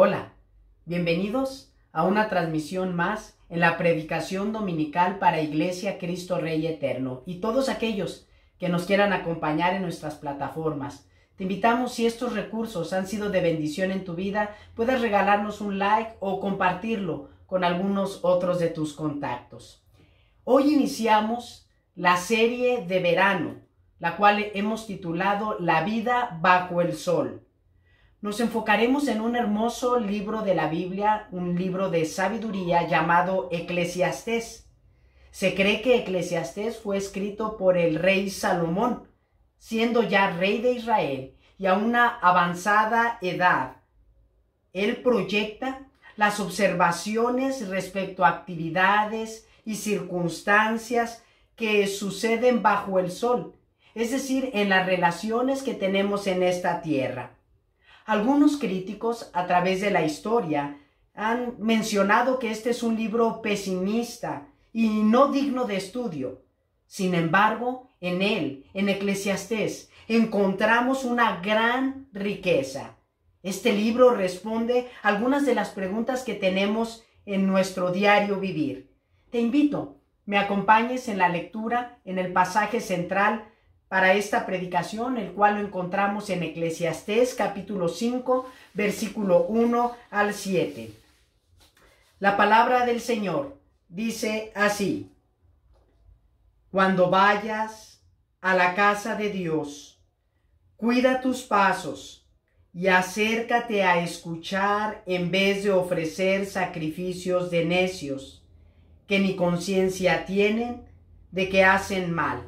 Hola, bienvenidos a una transmisión más en la predicación dominical para Iglesia Cristo Rey Eterno y todos aquellos que nos quieran acompañar en nuestras plataformas. Te invitamos, si estos recursos han sido de bendición en tu vida, puedas regalarnos un like o compartirlo con algunos otros de tus contactos. Hoy iniciamos la serie de verano, la cual hemos titulado La vida bajo el sol. Nos enfocaremos en un hermoso libro de la Biblia, un libro de sabiduría llamado Eclesiastés. Se cree que Eclesiastés fue escrito por el rey Salomón, siendo ya rey de Israel y a una avanzada edad. Él proyecta las observaciones respecto a actividades y circunstancias que suceden bajo el sol, es decir, en las relaciones que tenemos en esta tierra. Algunos críticos a través de la historia han mencionado que este es un libro pesimista y no digno de estudio. Sin embargo, en él, en Eclesiastés, encontramos una gran riqueza. Este libro responde a algunas de las preguntas que tenemos en nuestro diario vivir. Te invito, me acompañes en la lectura en el pasaje central para esta predicación, el cual lo encontramos en Eclesiastés capítulo 5, versículo 1 al 7. La palabra del Señor dice así: Cuando vayas a la casa de Dios, cuida tus pasos y acércate a escuchar en vez de ofrecer sacrificios de necios, que ni conciencia tienen de que hacen mal.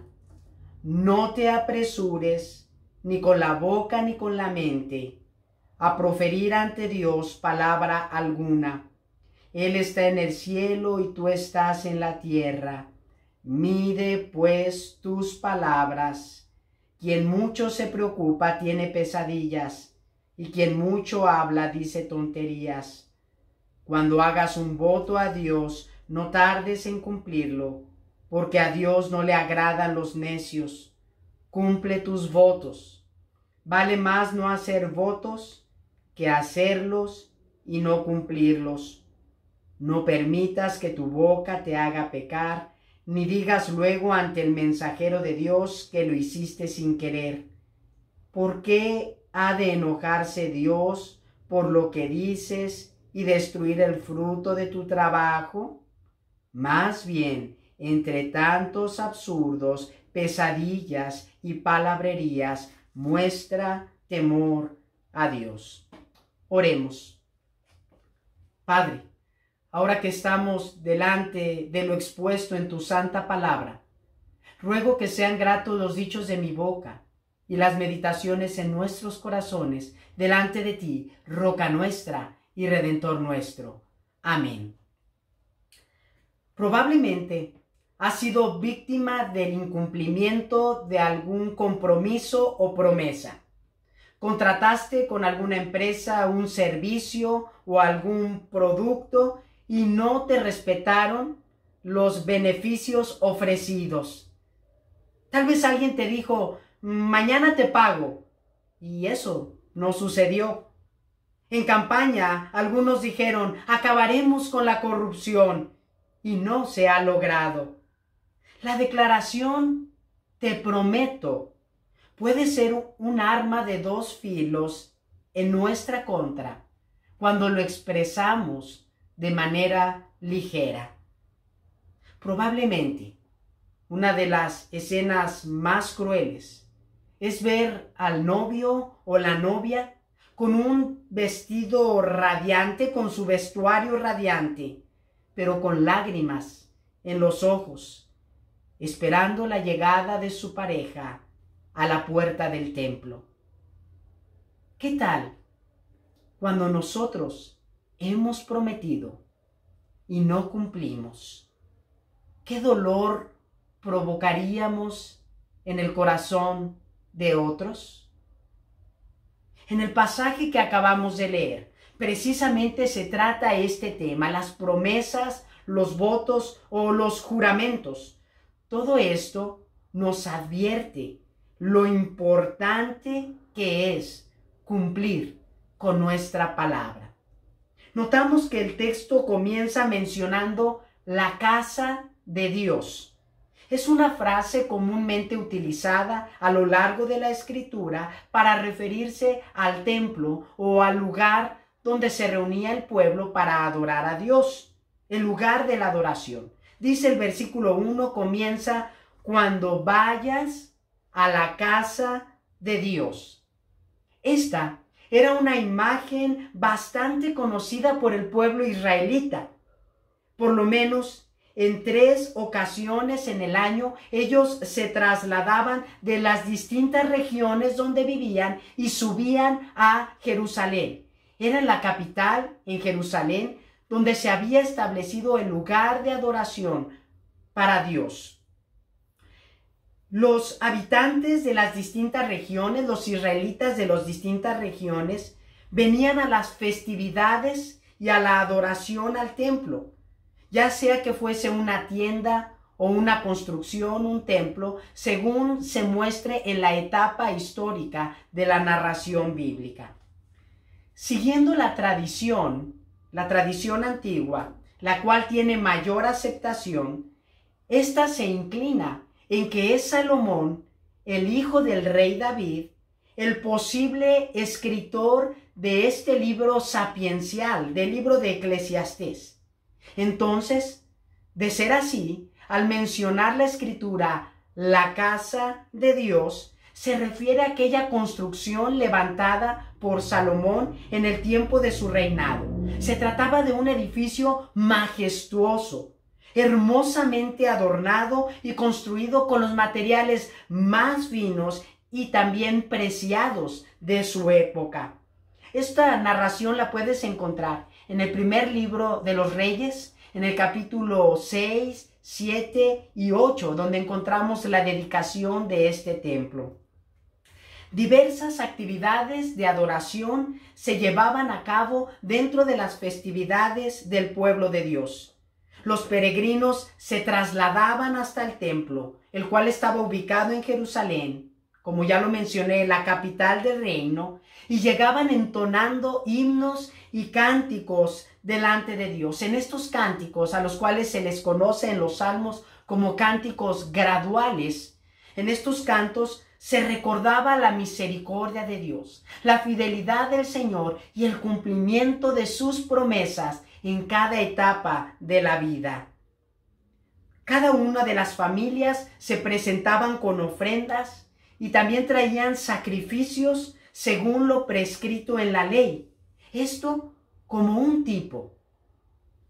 No te apresures, ni con la boca ni con la mente, a proferir ante Dios palabra alguna. Él está en el cielo y tú estás en la tierra. Mide pues tus palabras. Quien mucho se preocupa tiene pesadillas, y quien mucho habla dice tonterías. Cuando hagas un voto a Dios, no tardes en cumplirlo, porque a Dios no le agradan los necios. Cumple tus votos. Vale más no hacer votos que hacerlos y no cumplirlos. No permitas que tu boca te haga pecar, ni digas luego ante el mensajero de Dios que lo hiciste sin querer. ¿Por qué ha de enojarse Dios por lo que dices y destruir el fruto de tu trabajo? Más bien, entre tantos absurdos, pesadillas y palabrerías, muestra temor a Dios. Oremos. Padre, ahora que estamos delante de lo expuesto en tu santa palabra, ruego que sean gratos los dichos de mi boca y las meditaciones en nuestros corazones delante de ti, roca nuestra y redentor nuestro. Amén. Probablemente has sido víctima del incumplimiento de algún compromiso o promesa. Contrataste con alguna empresa un servicio o algún producto y no te respetaron los beneficios ofrecidos. Tal vez alguien te dijo, mañana te pago, y eso no sucedió. En campaña, algunos dijeron, acabaremos con la corrupción, y no se ha logrado. La declaración, te prometo, puede ser un arma de dos filos en nuestra contra cuando lo expresamos de manera ligera. Probablemente, una de las escenas más crueles es ver al novio o la novia con un vestido radiante, con su vestuario radiante, pero con lágrimas en los ojos, esperando la llegada de su pareja a la puerta del templo. ¿Qué tal cuando nosotros hemos prometido y no cumplimos? ¿Qué dolor provocaríamos en el corazón de otros? En el pasaje que acabamos de leer, precisamente se trata este tema, las promesas, los votos o los juramentos. Todo esto nos advierte lo importante que es cumplir con nuestra palabra. Notamos que el texto comienza mencionando la casa de Dios. Es una frase comúnmente utilizada a lo largo de la Escritura para referirse al templo o al lugar donde se reunía el pueblo para adorar a Dios, el lugar de la adoración. Dice el versículo 1, comienza: cuando vayas a la casa de Dios. Esta era una imagen bastante conocida por el pueblo israelita. Por lo menos en 3 ocasiones en el año ellos se trasladaban de las distintas regiones donde vivían y subían a Jerusalén. Era en la capital, en Jerusalén, donde se había establecido el lugar de adoración para Dios. Los habitantes de las distintas regiones, los israelitas de las distintas regiones, venían a las festividades y a la adoración al templo, ya sea que fuese una tienda o una construcción, un templo, según se muestre en la etapa histórica de la narración bíblica. Siguiendo la tradición antigua, la cual tiene mayor aceptación, esta se inclina en que es Salomón, el hijo del rey David, el posible escritor de este libro sapiencial, del libro de Eclesiastés. Entonces, de ser así, al mencionar la escritura, la casa de Dios, se refiere a aquella construcción levantada por Salomón en el tiempo de su reinado. Se trataba de un edificio majestuoso, hermosamente adornado y construido con los materiales más finos y también preciados de su época. Esta narración la puedes encontrar en el primer libro de los Reyes, en el capítulo 6, 7 y 8, donde encontramos la dedicación de este templo. Diversas actividades de adoración se llevaban a cabo dentro de las festividades del pueblo de Dios. Los peregrinos se trasladaban hasta el templo, el cual estaba ubicado en Jerusalén, como ya lo mencioné, la capital del reino, y llegaban entonando himnos y cánticos delante de Dios. En estos cánticos, a los cuales se les conoce en los salmos como cánticos graduales, en estos cantos se recordaba la misericordia de Dios, la fidelidad del Señor y el cumplimiento de sus promesas en cada etapa de la vida. Cada una de las familias se presentaban con ofrendas y también traían sacrificios según lo prescrito en la ley. Esto como un tipo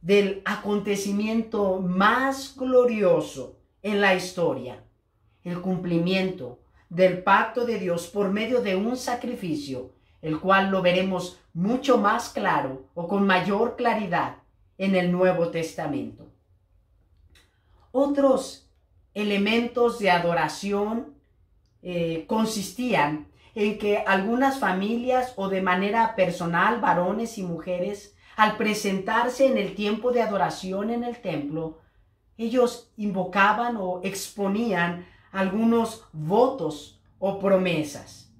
del acontecimiento más glorioso en la historia, el cumplimiento del pacto de Dios por medio de un sacrificio, el cual lo veremos mucho más claro o con mayor claridad en el Nuevo Testamento. Otros elementos de adoración consistían en que algunas familias o de manera personal, varones y mujeres, al presentarse en el tiempo de adoración en el templo, ellos invocaban o exponían algunos votos o promesas.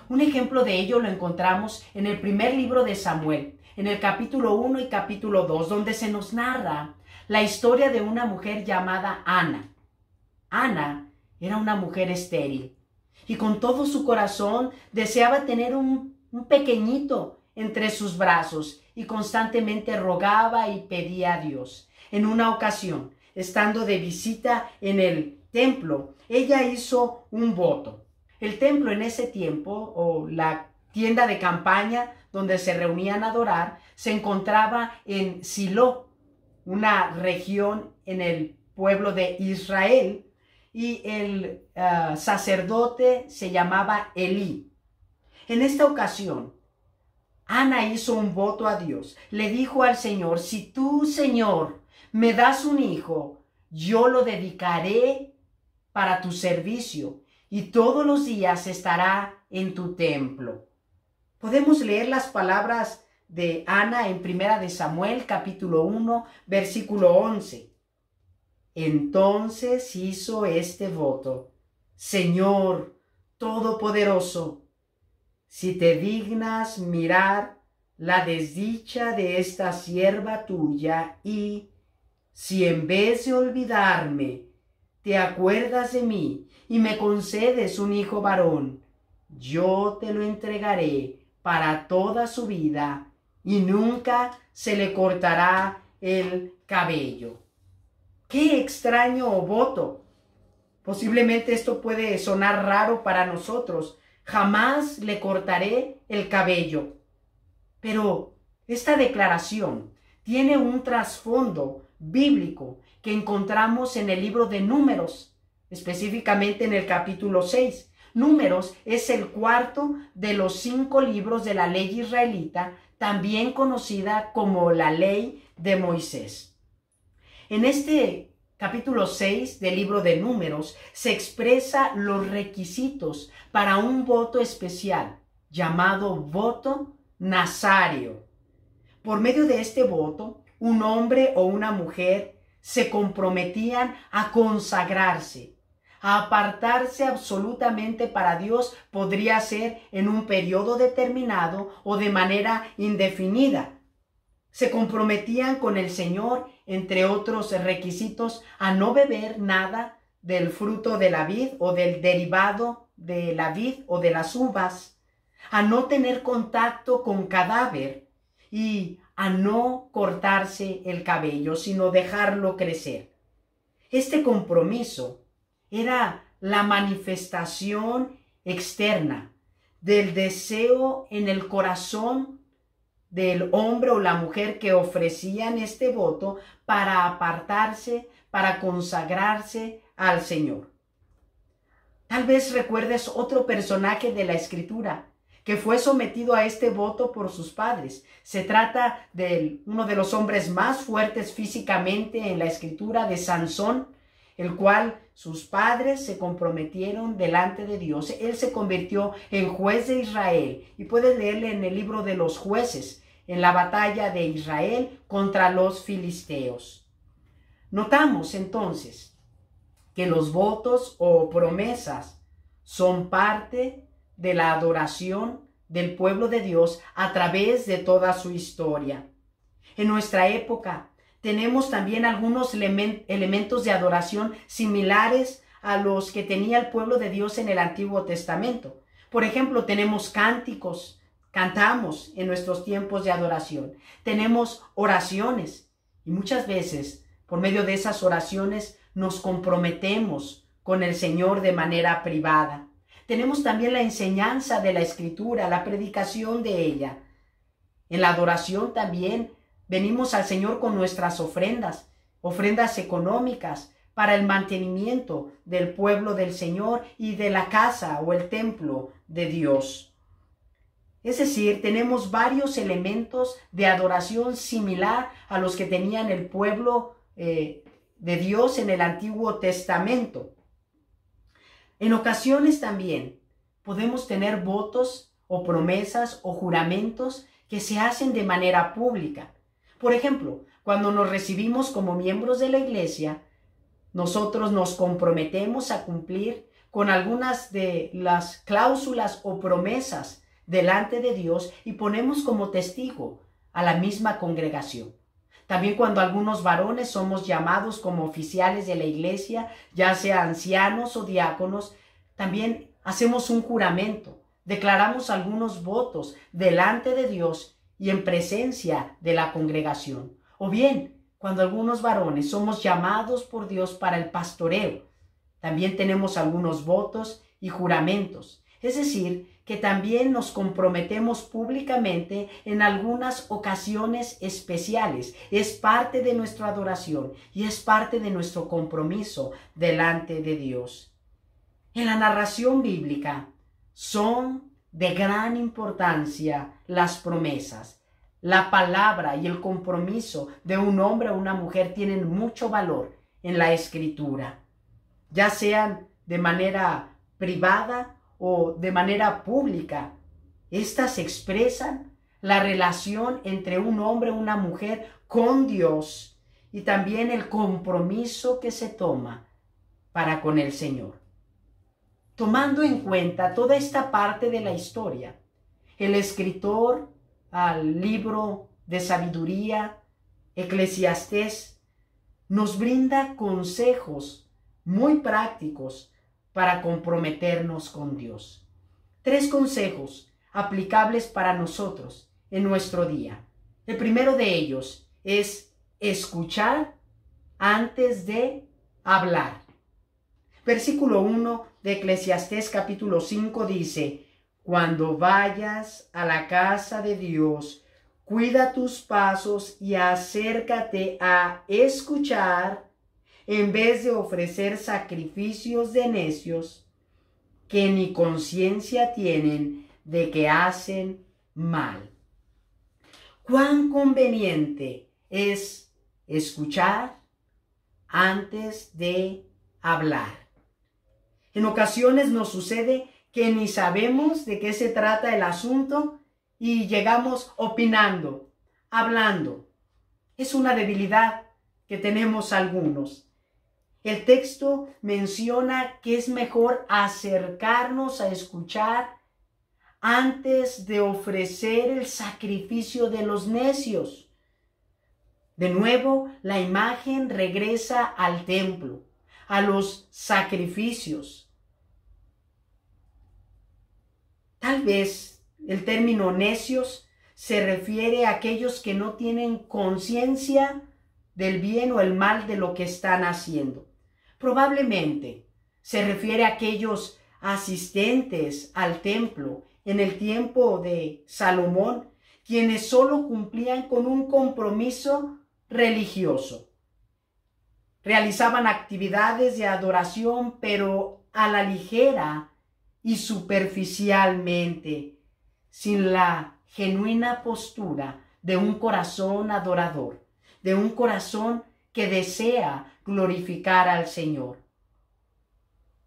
Un ejemplo de ello lo encontramos en el primer libro de Samuel, en el capítulo 1 y capítulo 2, donde se nos narra la historia de una mujer llamada Ana. Ana era una mujer estéril y con todo su corazón deseaba tener un pequeñito entre sus brazos y constantemente rogaba y pedía a Dios. En una ocasión, estando de visita en el templo, ella hizo un voto. El templo en ese tiempo, o la tienda de campaña donde se reunían a adorar, se encontraba en Silo, una región en el pueblo de Israel, y el sacerdote se llamaba Elí. En esta ocasión, Ana hizo un voto a Dios. Le dijo al Señor: si tú, Señor, me das un hijo, yo lo dedicaré para tu servicio y todos los días estará en tu templo. Podemos leer las palabras de Ana en Primera de Samuel, capítulo 1, versículo 11. Entonces hizo este voto: Señor Todopoderoso, si te dignas mirar la desdicha de esta sierva tuya y, si en vez de olvidarme, te acuerdas de mí y me concedes un hijo varón, yo te lo entregaré para toda su vida y nunca se le cortará el cabello. ¡Qué extraño voto! Posiblemente esto puede sonar raro para nosotros. Jamás le cortaré el cabello. Pero esta declaración tiene un trasfondo bíblico que encontramos en el libro de Números, específicamente en el capítulo 6. Números es el cuarto de los 5 libros de la ley israelita, también conocida como la ley de Moisés. En este capítulo 6 del libro de Números se expresa los requisitos para un voto especial llamado voto nazario. Por medio de este voto, un hombre o una mujer se comprometían a consagrarse, a apartarse absolutamente para Dios. Podría ser en un periodo determinado o de manera indefinida. Se comprometían con el Señor, entre otros requisitos, a no beber nada del fruto de la vid o del derivado de la vid o de las uvas, a no tener contacto con cadáver y a no cortarse el cabello, sino dejarlo crecer. Este compromiso era la manifestación externa del deseo en el corazón del hombre o la mujer que ofrecían este voto para apartarse, para consagrarse al Señor. Tal vez recuerdes otro personaje de la Escritura que fue sometido a este voto por sus padres. Se trata de uno de los hombres más fuertes físicamente en la Escritura, de Sansón, el cual sus padres se comprometieron delante de Dios. Él se convirtió en juez de Israel y puedes leerle en el libro de los Jueces, en la batalla de Israel contra los filisteos. Notamos entonces que los votos o promesas son parte de la adoración del pueblo de Dios a través de toda su historia. En nuestra época tenemos también algunos elementos de adoración similares a los que tenía el pueblo de Dios en el Antiguo Testamento. Por ejemplo, tenemos cánticos, cantamos en nuestros tiempos de adoración. Tenemos oraciones y muchas veces por medio de esas oraciones nos comprometemos con el Señor de manera privada. Tenemos también la enseñanza de la Escritura, la predicación de ella. En la adoración también venimos al Señor con nuestras ofrendas, ofrendas económicas para el mantenimiento del pueblo del Señor y de la casa o el templo de Dios. Es decir, tenemos varios elementos de adoración similar a los que tenían el pueblo de Dios en el Antiguo Testamento. En ocasiones también podemos tener votos o promesas o juramentos que se hacen de manera pública. Por ejemplo, cuando nos recibimos como miembros de la iglesia, nosotros nos comprometemos a cumplir con algunas de las cláusulas o promesas delante de Dios y ponemos como testigo a la misma congregación. También cuando algunos varones somos llamados como oficiales de la iglesia, ya sea ancianos o diáconos, también hacemos un juramento, declaramos algunos votos delante de Dios y en presencia de la congregación. O bien, cuando algunos varones somos llamados por Dios para el pastoreo, también tenemos algunos votos y juramentos. Es decir, que también nos comprometemos públicamente en algunas ocasiones especiales. Es parte de nuestra adoración y es parte de nuestro compromiso delante de Dios. En la narración bíblica son de gran importancia las promesas. La palabra y el compromiso de un hombre o una mujer tienen mucho valor en la Escritura, ya sean de manera privada o de manera pública. Estas expresan la relación entre un hombre o una mujer con Dios y también el compromiso que se toma para con el Señor. Tomando en cuenta toda esta parte de la historia, el escritor al libro de sabiduría, Eclesiastés, nos brinda consejos muy prácticos para comprometernos con Dios. 3 consejos aplicables para nosotros en nuestro día. El primero de ellos es escuchar antes de hablar. Versículo 1 de Eclesiastés capítulo 5 dice: cuando vayas a la casa de Dios, cuida tus pasos y acércate a escuchar en vez de ofrecer sacrificios de necios que ni conciencia tienen de que hacen mal. Cuán conveniente es escuchar antes de hablar. En ocasiones nos sucede que ni sabemos de qué se trata el asunto y llegamos opinando, hablando. Es una debilidad que tenemos algunos. El texto menciona que es mejor acercarnos a escuchar antes de ofrecer el sacrificio de los necios. De nuevo, la imagen regresa al templo, a los sacrificios. Tal vez el término necios se refiere a aquellos que no tienen conciencia del bien o el mal de lo que están haciendo. Probablemente se refiere a aquellos asistentes al templo en el tiempo de Salomón, quienes solo cumplían con un compromiso religioso. Realizaban actividades de adoración, pero a la ligera y superficialmente, sin la genuina postura de un corazón adorador, de un corazón que desea glorificar al Señor.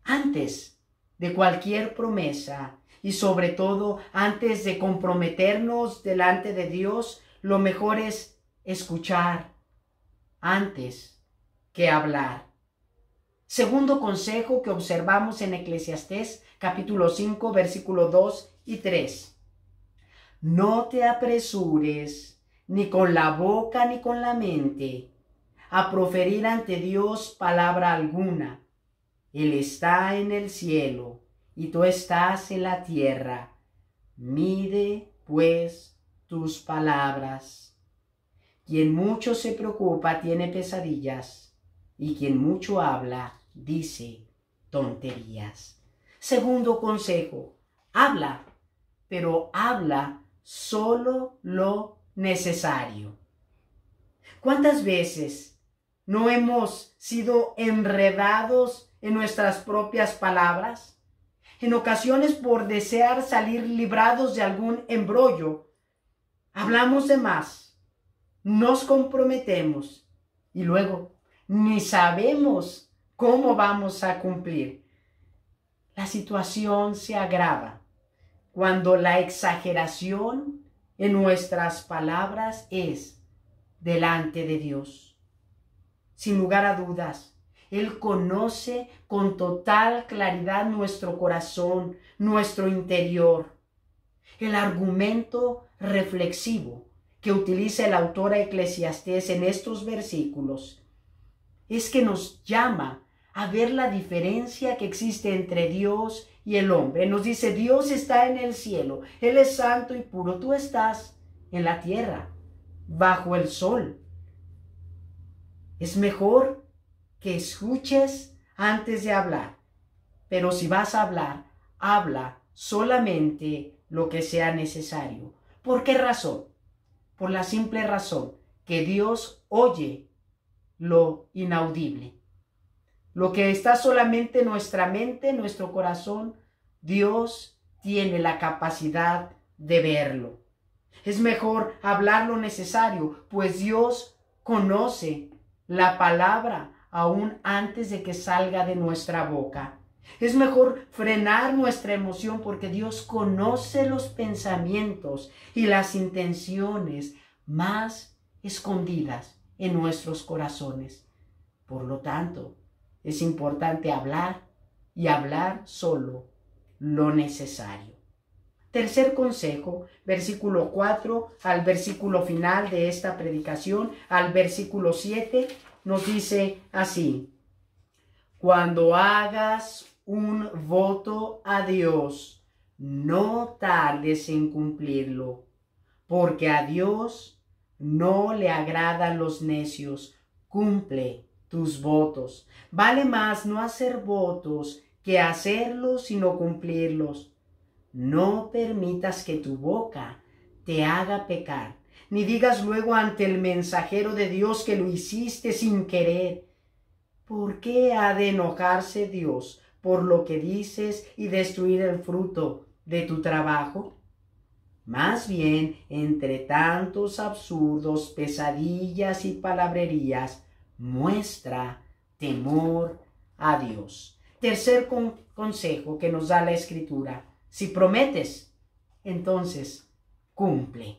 Antes de cualquier promesa y sobre todo antes de comprometernos delante de Dios, lo mejor es escuchar antes que hablar. Segundo consejo que observamos en Eclesiastés capítulo 5 versículo 2 y 3. No te apresures ni con la boca ni con la mente a proferir ante Dios palabra alguna. Él está en el cielo y tú estás en la tierra. Mide, pues, tus palabras. Quien mucho se preocupa tiene pesadillas, y quien mucho habla dice tonterías. Segundo consejo, habla, pero habla solo lo necesario. ¿Cuántas veces no hemos sido enredados en nuestras propias palabras? En ocasiones, por desear salir librados de algún embrollo, hablamos de más, nos comprometemos y luego ni sabemos cómo vamos a cumplir. La situación se agrava cuando la exageración en nuestras palabras es delante de Dios. Sin lugar a dudas, Él conoce con total claridad nuestro corazón, nuestro interior. El argumento reflexivo que utiliza el autor Eclesiastés en estos versículos es que nos llama a ver la diferencia que existe entre Dios y el hombre. Nos dice: Dios está en el cielo, Él es santo y puro, tú estás en la tierra, bajo el sol. Es mejor que escuches antes de hablar, pero si vas a hablar, habla solamente lo que sea necesario. ¿Por qué razón? Por la simple razón que Dios oye lo inaudible. Lo que está solamente en nuestra mente, en nuestro corazón, Dios tiene la capacidad de verlo. Es mejor hablar lo necesario, pues Dios conoce la palabra aún antes de que salga de nuestra boca. Es mejor frenar nuestra emoción porque Dios conoce los pensamientos y las intenciones más escondidas en nuestros corazones. Por lo tanto, es importante hablar y hablar solo lo necesario. Tercer consejo, versículo 4 al versículo final de esta predicación, al versículo 7, nos dice así: cuando hagas un voto a Dios, no tardes en cumplirlo, porque a Dios no le agradan los necios. Cumple tus votos. Vale más no hacer votos que hacerlos sino cumplirlos. No permitas que tu boca te haga pecar, ni digas luego ante el mensajero de Dios que lo hiciste sin querer. ¿Por qué ha de enojarse Dios por lo que dices y destruir el fruto de tu trabajo? Más bien, entre tantos absurdos, pesadillas y palabrerías, muestra temor a Dios. Tercer consejo que nos da la Escritura: si prometes, entonces cumple.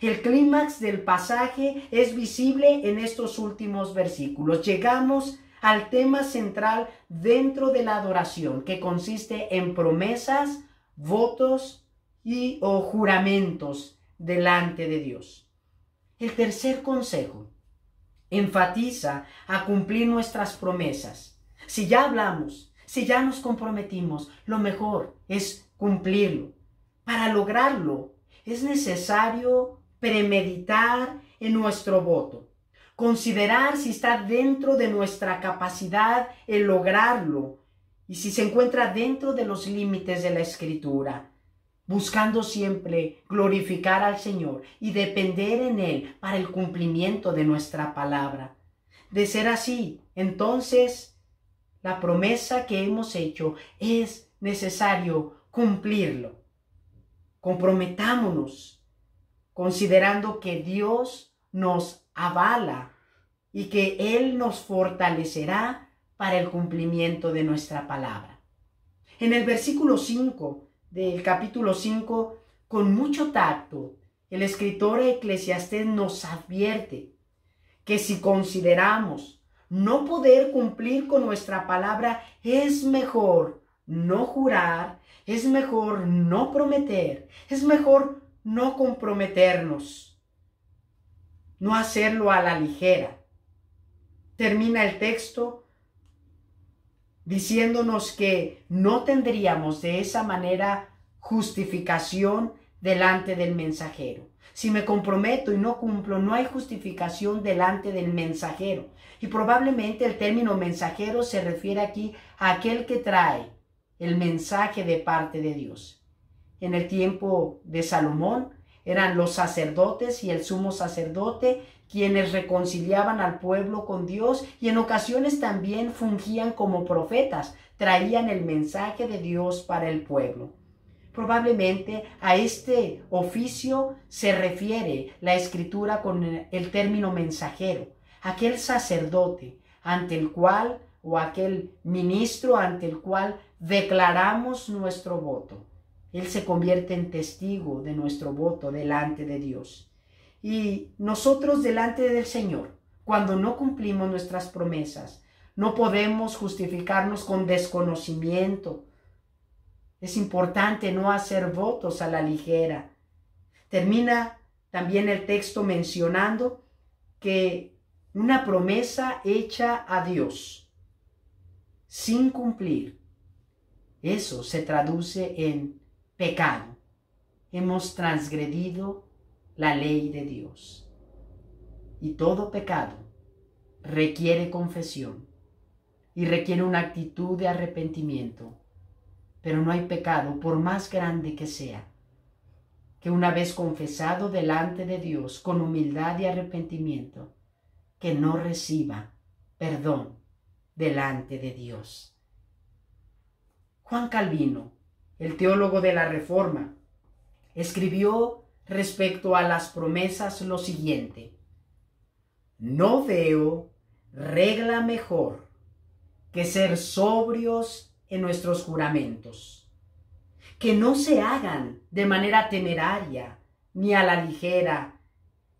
El clímax del pasaje es visible en estos últimos versículos. Llegamos al tema central dentro de la adoración, que consiste en promesas, votos o juramentos delante de Dios. El tercer consejo enfatiza a cumplir nuestras promesas. Si ya hablamos, si ya nos comprometimos, lo mejor es cumplirlo. Para lograrlo, es necesario premeditar en nuestro voto, considerar si está dentro de nuestra capacidad el lograrlo y si se encuentra dentro de los límites de la Escritura, buscando siempre glorificar al Señor y depender en Él para el cumplimiento de nuestra palabra. De ser así, entonces la promesa que hemos hecho es necesario cumplirlo. Comprometámonos, considerando que Dios nos avala y que Él nos fortalecerá para el cumplimiento de nuestra palabra. En el versículo 5 del capítulo 5, con mucho tacto, el escritor Eclesiastés nos advierte que si consideramos no poder cumplir con nuestra palabra, es mejor no jurar, es mejor no prometer, es mejor no comprometernos, no hacerlo a la ligera. Termina el texto diciéndonos que no tendríamos de esa manera justificación delante del mensajero. Si me comprometo y no cumplo, no hay justificación delante del mensajero. Y probablemente el término mensajero se refiere aquí a aquel que trae el mensaje de parte de Dios. En el tiempo de Salomón eran los sacerdotes y el sumo sacerdote quienes reconciliaban al pueblo con Dios y en ocasiones también fungían como profetas, traían el mensaje de Dios para el pueblo. Probablemente a este oficio se refiere la Escritura con el término mensajero, aquel sacerdote ante el cual o aquel ministro ante el cual declaramos nuestro voto. Él se convierte en testigo de nuestro voto delante de Dios. Y nosotros delante del Señor, cuando no cumplimos nuestras promesas, no podemos justificarnos con desconocimiento. Es importante no hacer votos a la ligera. Termina también el texto mencionando que una promesa hecha a Dios sin cumplir, eso se traduce en pecado. Hemos transgredido la ley de Dios. Y todo pecado requiere confesión y requiere una actitud de arrepentimiento. Pero no hay pecado, por más grande que sea, que una vez confesado delante de Dios con humildad y arrepentimiento, que no reciba perdón delante de Dios. Juan Calvino, el teólogo de la Reforma, escribió respecto a las promesas lo siguiente: no veo regla mejor que ser sobrios en nuestros juramentos, que no se hagan de manera temeraria, ni a la ligera,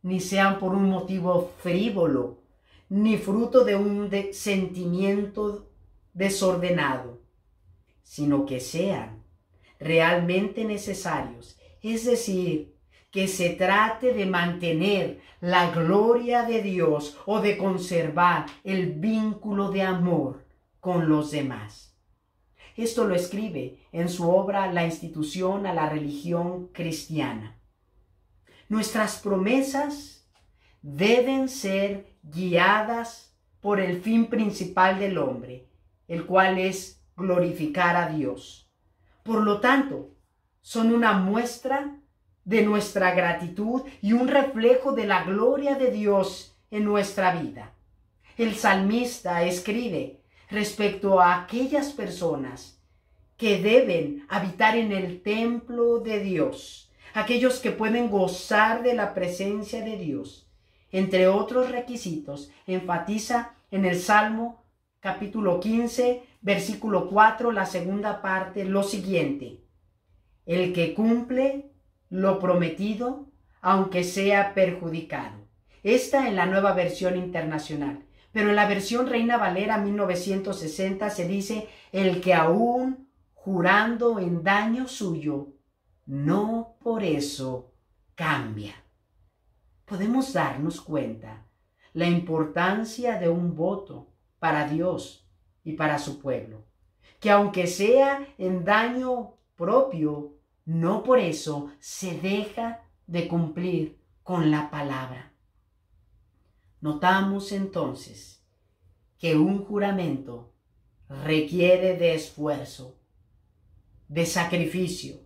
ni sean por un motivo frívolo, ni fruto de un sentimiento desordenado, sino que sean realmente necesarios, es decir, que se trate de mantener la gloria de Dios o de conservar el vínculo de amor con los demás. Esto lo escribe en su obra La institución a la religión cristiana. Nuestras promesas deben ser guiadas por el fin principal del hombre, el cual es glorificar a Dios. Por lo tanto, son una muestra de nuestra gratitud y un reflejo de la gloria de Dios en nuestra vida. El salmista escribe respecto a aquellas personas que deben habitar en el templo de Dios, aquellos que pueden gozar de la presencia de Dios. Entre otros requisitos, enfatiza en el Salmo capítulo 15, versículo 4, la segunda parte, lo siguiente: el que cumple lo prometido, aunque sea perjudicado. Esta en la Nueva Versión Internacional. Pero en la versión Reina Valera 1960 se dice: el que aún jurando en daño suyo, no por eso cambia. Podemos darnos cuenta la importancia de un voto para Dios y para su pueblo, que aunque sea en daño propio, no por eso se deja de cumplir con la palabra. Notamos entonces que un juramento requiere de esfuerzo, de sacrificio,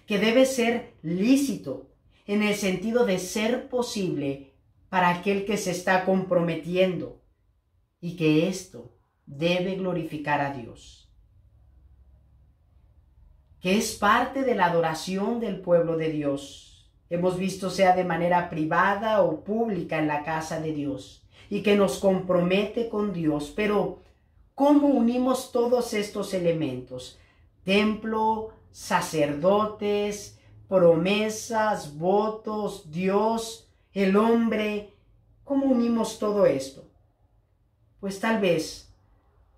que debe ser lícito en el sentido de ser posible para aquel que se está comprometiendo, y que esto debe glorificar a Dios, que es parte de la adoración del pueblo de Dios. Hemos visto sea de manera privada o pública en la casa de Dios, y que nos compromete con Dios. Pero, ¿cómo unimos todos estos elementos? Templo, sacerdotes, promesas, votos, Dios, el hombre. ¿Cómo unimos todo esto? Pues tal vez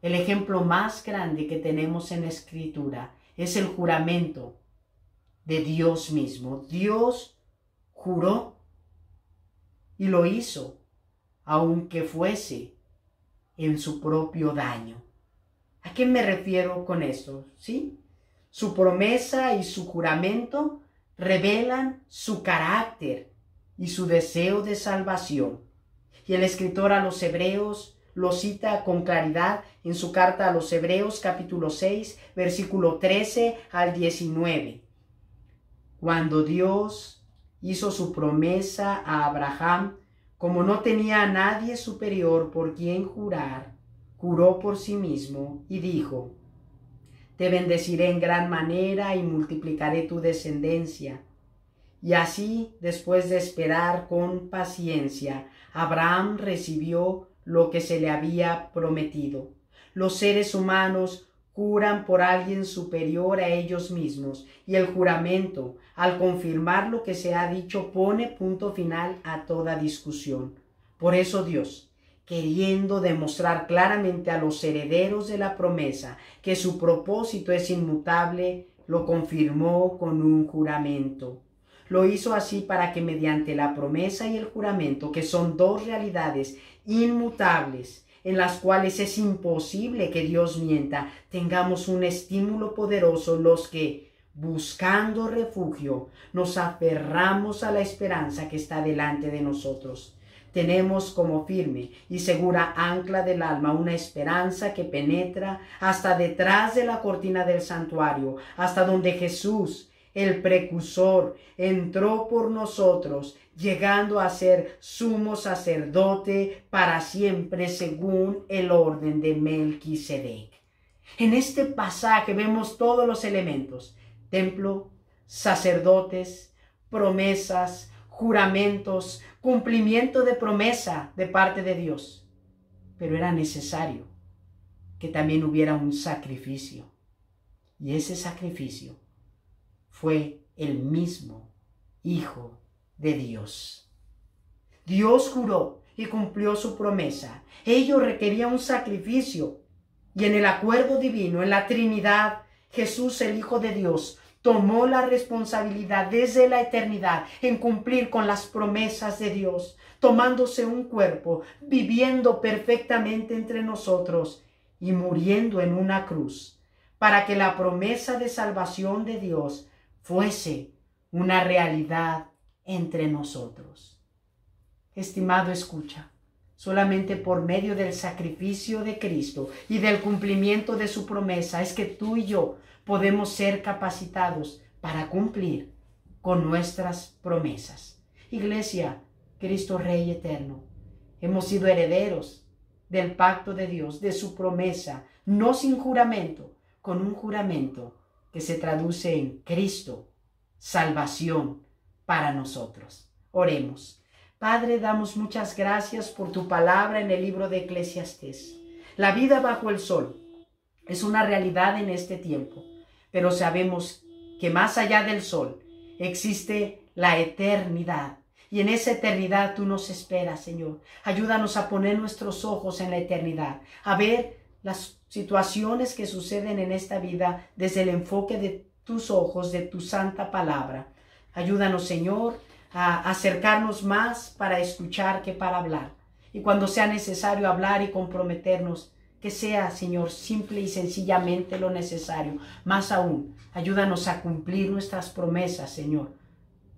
el ejemplo más grande que tenemos en la Escritura es el juramento de Dios mismo. Dios juró y lo hizo, aunque fuese en su propio daño. ¿A qué me refiero con esto? ¿Sí? Su promesa y su juramento revelan su carácter y su deseo de salvación. Y el escritor a los Hebreos lo cita con claridad en su carta a los Hebreos capítulo 6, versículo 13 al 19. Cuando Dios hizo su promesa a Abraham, como no tenía a nadie superior por quien jurar, juró por sí mismo y dijo: te bendeciré en gran manera y multiplicaré tu descendencia. Y así, después de esperar con paciencia, Abraham recibió lo que se le había prometido. Los seres humanos juran por alguien superior a ellos mismos, y el juramento, al confirmar lo que se ha dicho, pone punto final a toda discusión. Por eso Dios, queriendo demostrar claramente a los herederos de la promesa que su propósito es inmutable, lo confirmó con un juramento. Lo hizo así para que mediante la promesa y el juramento, que son dos realidades inmutables, en las cuales es imposible que Dios mienta, tengamos un estímulo poderoso los que, buscando refugio, nos aferramos a la esperanza que está delante de nosotros. Tenemos como firme y segura ancla del alma una esperanza que penetra hasta detrás de la cortina del santuario, hasta donde Jesús, el precursor, entró por nosotros, llegando a ser sumo sacerdote para siempre según el orden de Melquisedec. En este pasaje vemos todos los elementos: templo, sacerdotes, promesas, juramentos, cumplimiento de promesa de parte de Dios. Pero era necesario que también hubiera un sacrificio. Y ese sacrificio fue el mismo Hijo de Dios. Dios juró y cumplió su promesa. Ello requería un sacrificio. Y en el acuerdo divino, en la Trinidad, Jesús, el Hijo de Dios, tomó la responsabilidad desde la eternidad en cumplir con las promesas de Dios, tomándose un cuerpo, viviendo perfectamente entre nosotros y muriendo en una cruz, para que la promesa de salvación de Dios fuese una realidad entre nosotros. Estimado escucha, solamente por medio del sacrificio de Cristo y del cumplimiento de su promesa es que tú y yo podemos ser capacitados para cumplir con nuestras promesas. Iglesia, Cristo Rey eterno, hemos sido herederos del pacto de Dios, de su promesa, no sin juramento, con un juramento que se traduce en Cristo, salvación para nosotros. Oremos. Padre, damos muchas gracias por tu palabra en el libro de Eclesiastés. La vida bajo el sol es una realidad en este tiempo, pero sabemos que más allá del sol existe la eternidad. Y en esa eternidad tú nos esperas, Señor. Ayúdanos a poner nuestros ojos en la eternidad, a ver las situaciones que suceden en esta vida desde el enfoque de tus ojos, de tu santa palabra. Ayúdanos, Señor, a acercarnos más para escuchar que para hablar. Y cuando sea necesario hablar y comprometernos, que sea, Señor, simple y sencillamente lo necesario. Más aún, ayúdanos a cumplir nuestras promesas, Señor,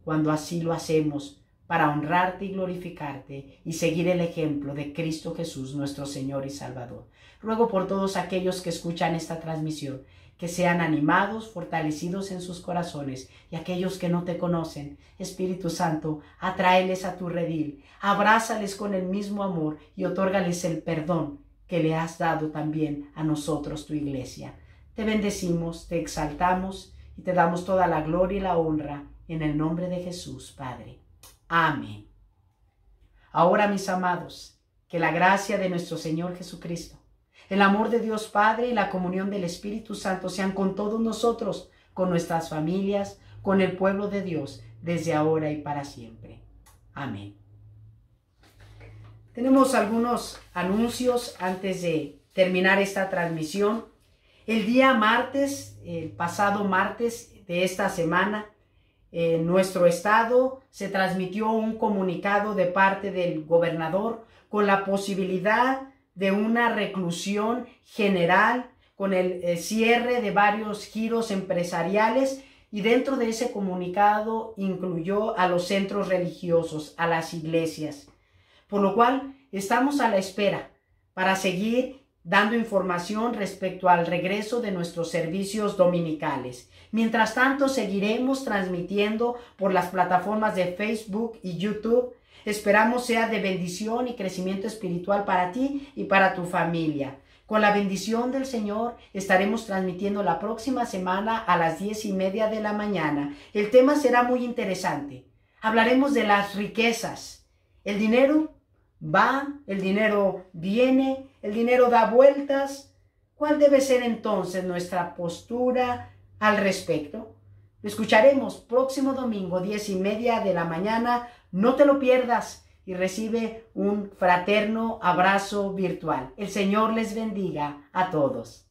cuando así lo hacemos, para honrarte y glorificarte y seguir el ejemplo de Cristo Jesús, nuestro Señor y Salvador. Ruego por todos aquellos que escuchan esta transmisión, que sean animados, fortalecidos en sus corazones, y aquellos que no te conocen, Espíritu Santo, atráeles a tu redil, abrázales con el mismo amor y otórgales el perdón que le has dado también a nosotros, tu iglesia. Te bendecimos, te exaltamos y te damos toda la gloria y la honra en el nombre de Jesús, Padre. Amén. Ahora, mis amados, que la gracia de nuestro Señor Jesucristo, el amor de Dios Padre y la comunión del Espíritu Santo sean con todos nosotros, con nuestras familias, con el pueblo de Dios, desde ahora y para siempre. Amén. Tenemos algunos anuncios antes de terminar esta transmisión. El día martes, el pasado martes de esta semana, en nuestro estado se transmitió un comunicado de parte del gobernador con la posibilidad de una reclusión general, con el cierre de varios giros empresariales, y dentro de ese comunicado incluyó a los centros religiosos, a las iglesias. Por lo cual estamos a la espera para seguir dando información respecto al regreso de nuestros servicios dominicales. Mientras tanto, seguiremos transmitiendo por las plataformas de Facebook y YouTube. Esperamos sea de bendición y crecimiento espiritual para ti y para tu familia. Con la bendición del Señor estaremos transmitiendo la próxima semana a las 10:30 de la mañana. El tema será muy interesante. Hablaremos de las riquezas. El dinero va, el dinero viene, el dinero da vueltas. ¿Cuál debe ser entonces nuestra postura al respecto? Lo escucharemos próximo domingo, 10:30 de la mañana. No te lo pierdas y recibe un fraterno abrazo virtual. El Señor les bendiga a todos.